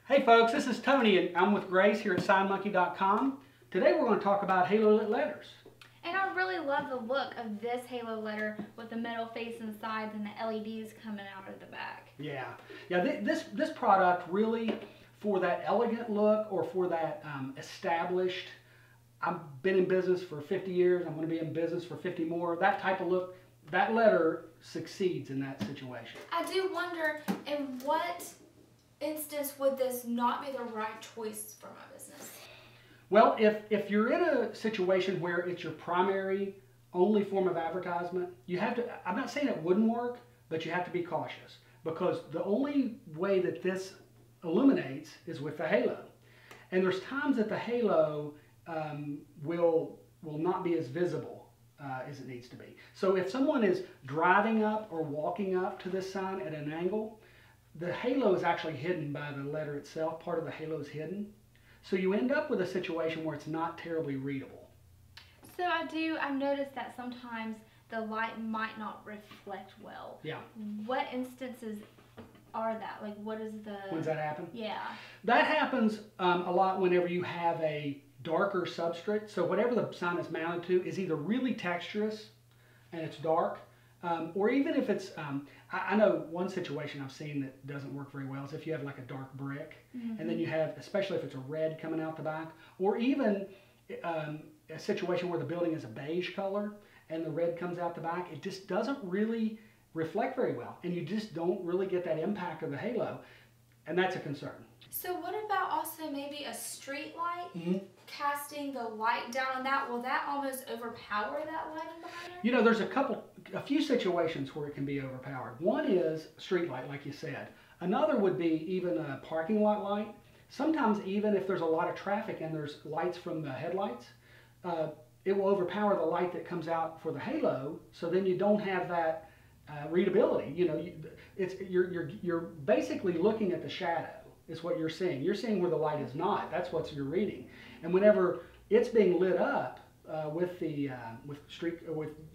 Hey folks, this is Tony and I'm with Grace here at SignMonkey.com. Today we're going to talk about halo lit letters. And I really love the look of this halo letter with the metal face and sides and the LEDs coming out of the back. Yeah. This product really, for that elegant look or for that established, I've been in business for 50 years, I'm going to be in business for 50 more, that type of look, that letter succeeds in that situation. I do wonder, in what instance would this not be the right choice for my business? Well, if you're in a situation where it's your primary, only form of advertisement, you have to, I'm not saying it wouldn't work, but you have to be cautious because the only way that this illuminates is with the halo. And there's times that the halo will not be as visible as it needs to be. So if someone is driving up or walking up to this sign at an angle, the halo is actually hidden by the letter itself. Part of the halo is hidden. So you end up with a situation where it's not terribly readable. So I've noticed that sometimes the light might not reflect well. Yeah. What instances are that? Like what is the... When does that happen? Yeah. That happens a lot whenever you have a darker substrate. So whatever the sign is mounted to is either really texturous and it's dark, or even if it's, I know one situation I've seen that doesn't work very well is if you have like a dark brick, and then you have, especially if it's a red coming out the back, or even a situation where the building is a beige color and the red comes out the back, it just doesn't really reflect very well, and you just don't really get that impact of the halo, and that's a concern. So what about also maybe a street light, casting the light down on that? Will that almost overpower that lighting behind it? You know, there's a few situations where it can be overpowered. One is street light, like you said. Another would be even a parking lot light. Sometimes even if there's a lot of traffic and there's lights from the headlights, it will overpower the light that comes out for the halo, so then you don't have that readability. You know, you're basically looking at the shadow. Is what you're seeing. You're seeing where the light is not. That's what you're reading. And whenever it's being lit up with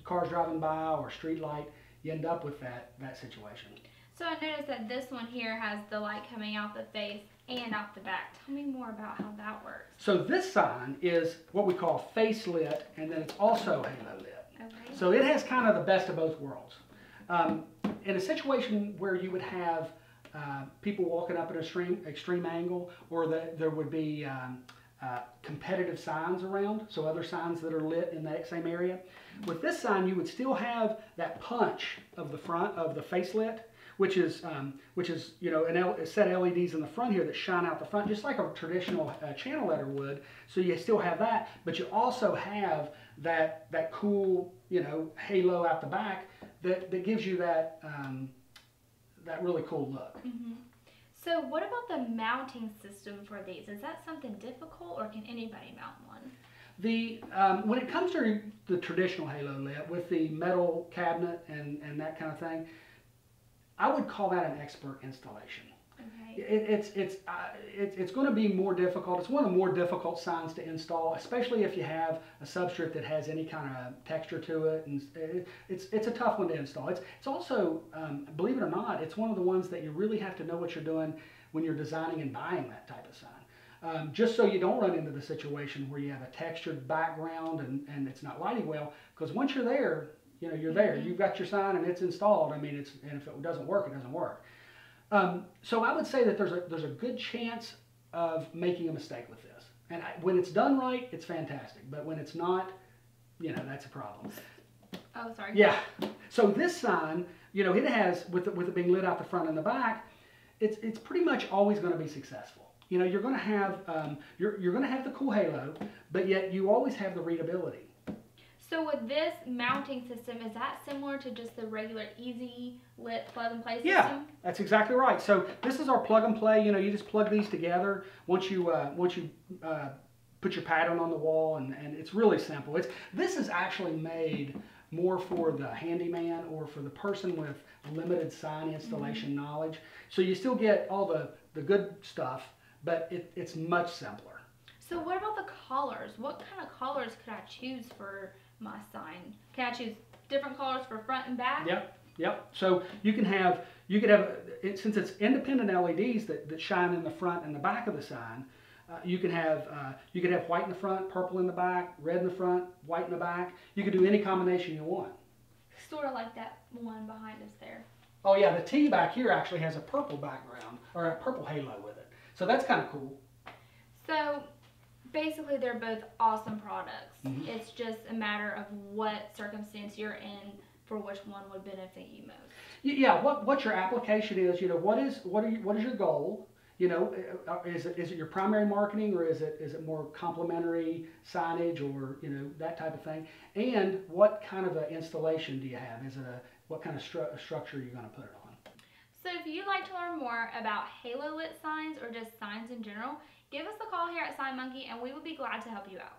cars driving by or street light, you end up with that situation. So I noticed that this one here has the light coming out the face and out the back. Tell me more about how that works. So this sign is what we call face lit, and then it's also halo lit. Okay. So it has kind of the best of both worlds. In a situation where you would have people walking up at an extreme angle, or there would be competitive signs around, so other signs that are lit in that same area. With this sign, you would still have that punch of the front of the face lit, which is you know a set of LEDs in the front here that shine out the front, just like a traditional channel letter would. So you still have that, but you also have that cool halo out the back that gives you that really cool look. So what about the mounting system for these? Is that something difficult, or can anybody mount one? When it comes to the traditional halo lit with the metal cabinet and that kind of thing, I would call that an expert installation. Okay. It's going to be more difficult. It's one of the more difficult signs to install, especially if you have a substrate that has any kind of texture to it, and it's a tough one to install. It's also, believe it or not, it's one of the ones that you really have to know what you're doing when you're designing and buying that type of sign. Just so you don't run into the situation where you have a textured background and it's not lighting well, because once you're there, you're there. You've got your sign and it's installed. I mean, and if it doesn't work, it doesn't work. So I would say that there's a good chance of making a mistake with this. And when it's done right, it's fantastic. But when it's not, that's a problem. Oh, sorry. Yeah. So this sign, it has, with it being lit out the front and the back, it's pretty much always going to be successful. You're going to have you're going to have the cool halo, but yet you always have the readability. So with this mounting system, is that similar to just the regular easy lit plug and play system? Yeah, that's exactly right. So this is our plug and play. You just plug these together once you put your pattern on the wall, and it's really simple. This is actually made more for the handyman or for the person with limited sign installation knowledge. So you still get all the good stuff, but it's much simpler. So what about the collars? What kind of collars could I choose for my sign? Can I choose different colors for front and back? Yep. So you can have You could have, since it's independent LEDs that shine in the front and the back of the sign, you could have white in the front, purple in the back, red in the front, white in the back. You could do any combination you want. Sort of like that one behind us there. Oh yeah, the T back here actually has a purple background, or a purple halo with it. So that's kind of cool. So basically they're both awesome products. Mm-hmm. It's just a matter of what circumstance you're in for which one would benefit you most. Yeah, what your application is, what is your goal? Is it your primary marketing, or is it more complementary signage, or that type of thing? And what kind of an installation do you have? What kind of structure are you going to put it on? So if you'd like to learn more about halo lit signs or just signs in general, give us a call here at SignMonkey and we would be glad to help you out.